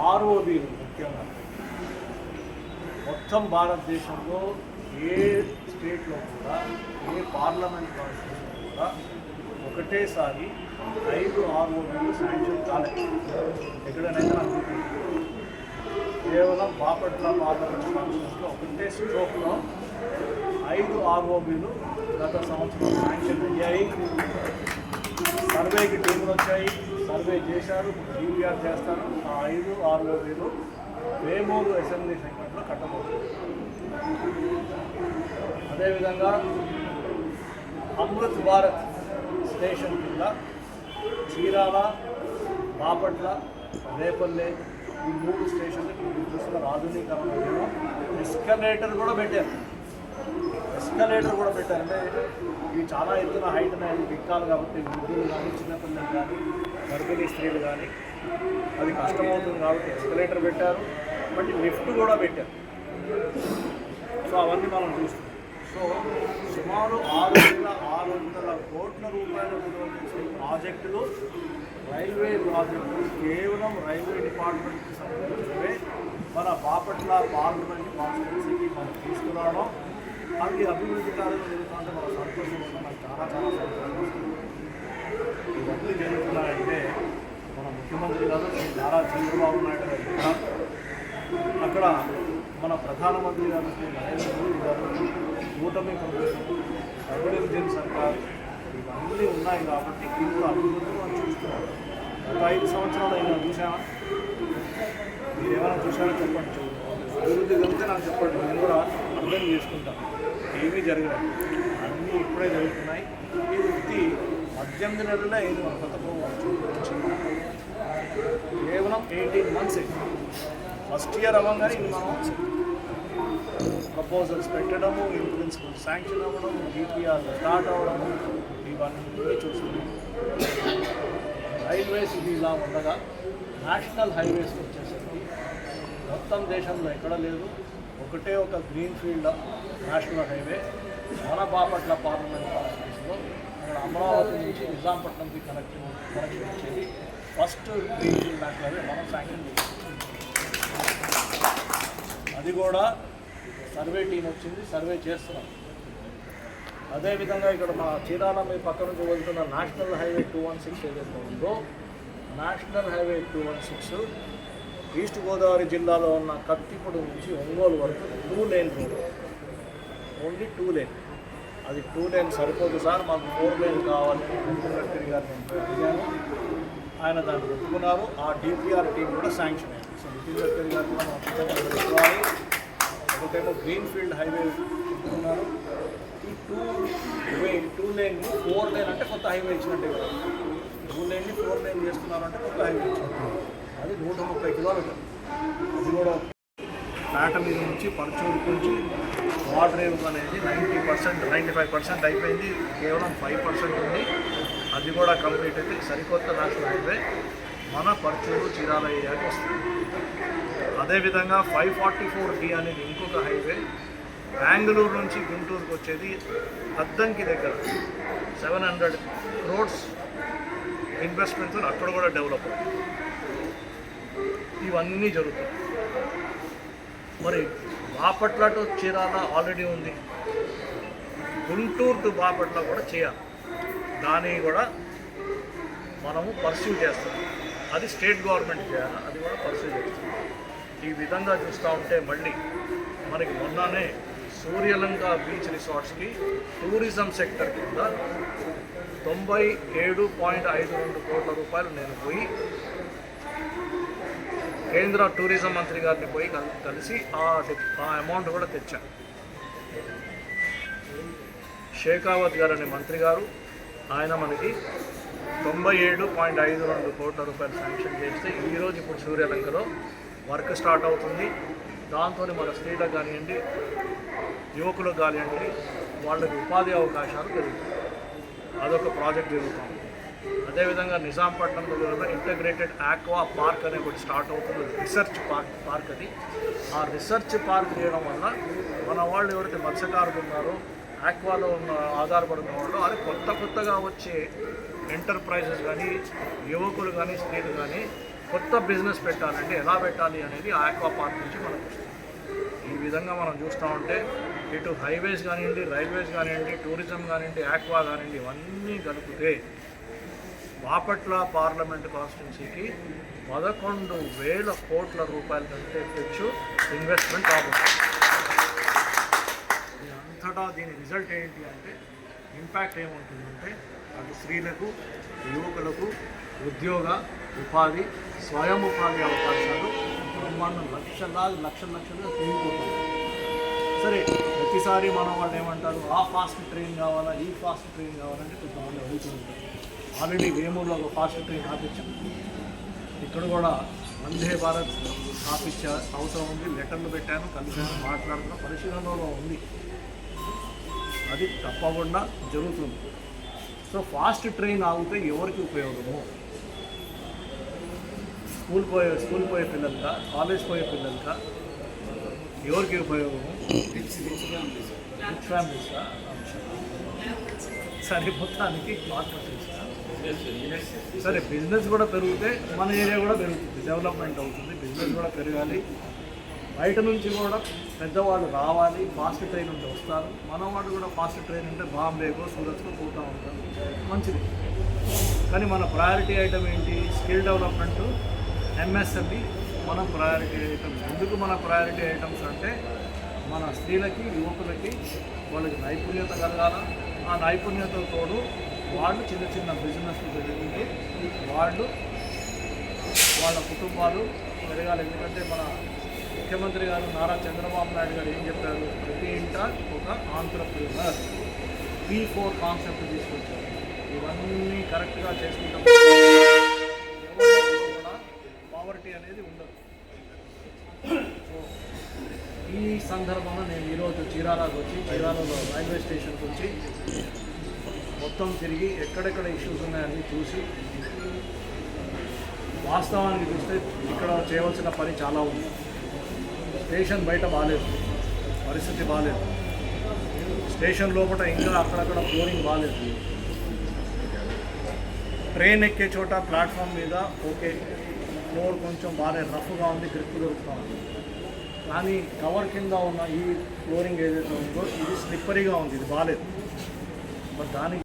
ఆర్ఓబీలు ముఖ్యంగా మొత్తం భారతదేశంలో ఏ స్టేట్లో కూడా ఏ పార్లమెంట్ కాన్స్టిట్యూషన్ కూడా ఒకటేసారి 5 ఆర్ఓబీలు శాంక్షన్ కాలేదు. ఎక్కడైనా అనుకుంటుంది కేవలం బాపట్ల పార్లమెంట్ కాన్స్టిట్యూషన్లో ఒకటే స్ట్రోక్లో 5 ఆర్ఓబీలు గత సంవత్సరం శాంక్షన్ అయ్యాయి. సర్వేకి టీములు వచ్చాయి, సర్వే చేశారు, డిపిఆర్ చేస్తారు. ఆ 5 ఆర్ఓబీలు వేమూరు అసెంబ్లీ సెగ్మెంట్లో కట్టబోతుంది. అదేవిధంగా అమృత్ భారత్ స్టేషన్ కింద చీరాల, బాపట్ల, రేపల్లె ఈ 3 స్టేషన్లకి చూసిన ఆధునీకరణ ఎస్కలేటర్ కూడా పెట్టారు. అంటే ఇవి చాలా ఎత్తున హైట్ అనేది ఎక్కాలి కాబట్టి వృద్ధులు కానీ, చిన్నపిల్లలు కానీ, గర్భిణీ స్త్రీలు కానీ అది కష్టమవుతుంది కాబట్టి ఎస్కలేటర్ పెట్టారు. బట్ లిఫ్ట్ కూడా పెట్టారు. సో అవన్నీ మనం చూస్తున్నాం. సో సుమారు 6,600 కోట్ల రూపాయల విలువ చేసే ప్రాజెక్టులు, రైల్వే ప్రాజెక్టులు కేవలం రైల్వే డిపార్ట్మెంట్కి సంబంధించినవే మన బాపట్ల పార్లమెంట్ కాన్స్టిట్యూన్సీకి మనం తీసుకురావడం, అది అభివృద్ధి కార్యక్రమం జరుగుతుంటే మన సంతోషం వల్ల మనకు చాలా సంతోషం వస్తుంది. ఇవన్నీ జరుగుతున్నాయంటే మన ముఖ్యమంత్రి గారు శ్రీ నారా చంద్రబాబు నాయుడు గారు, అక్కడ మన ప్రధానమంత్రి గారు శ్రీ నరేంద్ర మోదీ గారు, కూటమి ప్రభుత్వం, డబ్ల్యూజన్ సర్కార్ ఇవన్నీ ఉన్నాయి కాబట్టి ఇంత అభివృద్ధి మనం చూస్తున్నాం. గత 5 సంవత్సరాలు అయినా చూసామా? మీరు ఏమైనా చూసారో చెప్పండి. అభివృద్ధి కలిగితే నాకు చెప్పండి, నేను కూడా అర్థం చేసుకుంటాను. ఏమీ జరగలేదు, అన్నీ ఇప్పుడే జరుగుతున్నాయి. ఈ వృత్తి 18 నెలలే అయింది మన కొత్త ప్రభుత్వం కేవలం 18 months. ఫస్ట్ ఇయర్ అవ్వగానే ఇది మనం ప్రపోజల్స్ పెట్టడము, ఇన్ ప్రిన్సిపల్ శాంక్షన్ అవ్వడం, డిపిఆర్ స్టార్ట్ అవ్వడము ఇవన్నీ చూస్తున్నాం. రైల్వేస్ ఇది ఇలా ఉండగా నేషనల్ హైవేస్ వచ్చేసరికి మొత్తం దేశంలో ఎక్కడ లేదు, ఒకటే ఒక గ్రీన్ ఫీల్డ్ నేషనల్ హైవే మన బాపట్ల పార్లమెంట్ కాన్స్టిట్యూషన్లో అక్కడ అమరావతి నుంచి నిజాంపట్నంకి కనెక్షన్ ఇచ్చేది first green field national highway మనం శాంక్షన్ చేసాం. అది కూడా సర్వే టీం వచ్చింది, సర్వే చేస్తున్నాం. అదేవిధంగా ఇక్కడ మన చీరాల మీ పక్క నుంచి వెళ్తున్న నేషనల్ హైవే 216 ఏదైతే ఉందో, నేషనల్ హైవే 216 ఈస్ట్ గోదావరి జిల్లాలో ఉన్న కత్తిపూడి నుంచి ఒంగోలు వరకు 2 lane రోడ్, ఓన్లీ 2 lane. అది 2 lane సరిపోదు సార్, మాకు 4 lane కావాలని నితిన్ గడ్కరీ గారు నేను అడిగాను. ఆయన దాన్ని ఒప్పుకున్నారు. ఆ డిపిఆర్ టీం కూడా శాంక్షన్ అయింది. సో నితిన్ గడ్కరీ గారు కూడా మనం చెప్పుకోవాలి. ఒకటేమో గ్రీన్ ఫీల్డ్ హైవే చెప్పుకున్నారు. ఈ 2 lane 4 lane అంటే కొత్త హైవే ఇచ్చినట్టే కదా. 2 lane 4 lane చేస్తున్నారు అంటే కొత్త హైవే ఇచ్చినట్టు. అది 130 కిలోమీటర్లు. అది కూడా పేట మీద నుంచి పరచూరుకు నుంచి వాటర్ అనేది 90%, 95% అయిపోయింది. కేవలం 5% ఉంది. అది కూడా కంప్లీట్ అయితే సరికొత్త నేషనల్ హైవే మన పరచూరు చీరాల ఏరియాకి వస్తుంది. అదేవిధంగా 544D అనేది ఇంకొక హైవే బెంగళూరు నుంచి గుంటూరుకు వచ్చేది. అద్దంకి దగ్గర 700 crores ఇన్వెస్ట్మెంట్తో అక్కడ కూడా డెవలప్ అవుతుంది. ఇవన్నీ జరుగుతాయి. మరి బాపట్ల టు చీరాల ఆల్రెడీ ఉంది, గుంటూరు టు బాపట్ల కూడా చేయాలి. దాన్ని కూడా మనము పర్సూ చేస్తాం. అది స్టేట్ గవర్నమెంట్ చేయాలి, అది కూడా పర్సూ చేస్తాం. ఈ విధంగా చూస్తూ ఉంటే మళ్ళీ మనకి మొన్ననే సూర్యలంక బీచ్ రిసార్ట్స్కి టూరిజం సెక్టర్ కింద 97.52 కోట్ల రూపాయలు నేను పోయి కేంద్ర టూరిజం మంత్రి గారిని పోయి కలిసి ఆ అమౌంట్ కూడా తెచ్చాను. షేకావత్ గారు అనే మంత్రి గారు, ఆయన మనకి 97.52 కోట్ల రూపాయలు శాంక్షన్ చేస్తే ఈరోజు ఇప్పుడు సూర్యలంకలో వర్క్ స్టార్ట్ అవుతుంది. దాంతో మన స్త్రీలకు కానివ్వండి, యువకులకు కానివ్వండి, వాళ్ళకి ఉపాధి అవకాశాలు పెరుగుతాయి. అదొక ప్రాజెక్ట్ జరుగుతుంది. అదేవిధంగా నిజాంపట్నంలో ఇంటగ్రేటెడ్ ఆక్వా పార్క్ అనే ఒకటి స్టార్ట్ అవుతుంది. రీసెర్చ్ పార్క్ అది. ఆ రీసెర్చ్ పార్క్ చేయడం వల్ల మన వాళ్ళు ఎవరైతే మత్స్యకారులు ఉన్నారో, ఆక్వాలో ఉన్న ఆధారపడిన వాళ్ళు, అది కొత్తగా వచ్చే ఎంటర్ప్రైజెస్ కానీ, యువకులు కానీ, స్త్రీలు కానీ కొత్త బిజినెస్ పెట్టాలంటే ఎలా పెట్టాలి అనేది ఆక్వా పార్క్ నుంచి మనకు వస్తుంది. ఈ విధంగా మనం చూస్తూ ఉంటే ఇటు హైవేస్ కానివ్వండి, రైల్వేస్ కానివ్వండి, టూరిజం కానివ్వండి, ఆక్వా కానివ్వండి, ఇవన్నీ కలిపితే బాపట్ల పార్లమెంటు కాన్స్టిట్యున్సీకి 11,000 కోట్ల రూపాయల కంటే ಹೆಚ್ಚు ఇన్వెస్ట్మెంట్ రాబోతుంది. అంతటా దీని రిజల్ట్ ఏంటి అంటే ఇంపాక్ట్ ఏముంటుందంటే అటు స్త్రీలకు, యువకులకు ఉద్యోగ, ఉపాధి, స్వయం ఉపాధి అవకాశాలు బ్రహ్మాండం లక్షలుగా పెరిగిపోతుంది. సరే, ప్రతిసారి మన వాళ్ళు ఏమంటారు, ఆ ఫాస్ట్ ట్రైన్ కావాలా, ఈ ఫాస్ట్ ట్రైన్ కావాలంటే కొంతమంది అడుగుతుంటారు. ఆల్రెడీ వేమూరులో ఒక ఫాస్ట్ ట్రైన్ ఆపించాం. ఇక్కడ కూడా వందే భారత్ ఆపించే అవసరం ఉంది. లెటర్లు పెట్టాను, కలిసాను, మాట్లాడుతున్న పరిశీలనలో ఉంది. అది తప్పకుండా జరుగుతుంది. సో ఫాస్ట్ ట్రైన్ ఆగితే ఎవరికి ఉపయోగము? స్కూల్ పోయే పిల్లలకా, కాలేజ్ పోయే పిల్లలకా, ఎవరికి ఉపయోగము? రిచ్ ఫ్యామిలీస్కా? సరే, మొత్తానికి సరే, బిజినెస్ కూడా పెరిగితే మన ఏరియా కూడా పెరుగుతుంది, డెవలప్మెంట్ అవుతుంది. బిజినెస్ కూడా పెరగాలి. బయట నుంచి కూడా పెద్దవాళ్ళు రావాలి, ఫాస్ట్ ట్రైన్ ఉంటే వస్తారు. మన వాళ్ళు కూడా ఫాస్ట్ ట్రైన్ ఉంటే బాంబేకో, సూరత్కో పోతూ ఉంటారు, మంచిది. కానీ మన ప్రయారిటీ ఐటమ్ ఏంటి? స్కిల్ డెవలప్మెంట్, ఎంఎస్ఎంఈ మన ప్రయారిటీ ఐటమ్స్. ఎందుకు మన ప్రయారిటీ ఐటమ్స్ అంటే మన స్త్రీలకి, యువకులకి వాళ్ళకి నైపుణ్యత కలగాల. ఆ నైపుణ్యతతో తోడు వాళ్ళు చిన్న చిన్న బిజినెస్లు పెరుగుతుంటే వాళ్ళ కుటుంబాలు పెరగాలి. ఎందుకంటే మన ముఖ్యమంత్రి గారు నారా చంద్రబాబు నాయుడు గారు ఏం చెప్పారు? ప్రతి ఇంట ఒక ఆంట్రప్రెన్యూర్, P4 కాన్సెప్ట్ తీసుకొచ్చారు. ఇవన్నీ కరెక్ట్గా చేసుకుంటాం కూడా పావర్టీ అనేది ఉండదు. సో ఈ సందర్భంలో నేను ఈరోజు చీరాలకు వచ్చి, చీరాలలో రైల్వే స్టేషన్కి వచ్చి మొత్తం తిరిగి ఎక్కడెక్కడ ఇష్యూస్ ఉన్నాయని చూసి, వాస్తవానికి చూస్తే ఇక్కడ చేయవలసిన పని చాలా ఉంది. స్టేషన్ బయట బాగాలేదు, పరిస్థితి బాగాలేదు. స్టేషన్ లోపల ఇంకా అక్కడక్కడ ఫ్లోరింగ్ బాగాలేదు. ట్రైన్ ఎక్కే చోట ప్లాట్ఫామ్ మీద ఓకే, ఫ్లోర్ కొంచెం బాగాలేదు, రఫ్గా ఉంది, గ్రిప్ దొరుకుతూ ఉంది. కానీ కవర్ కింద ఉన్న ఈ ఫ్లోరింగ్ ఏదైతే ఉందో ఇది స్లిప్పరీగా ఉంది, ఇది బాగాలేదు. మరి దానికి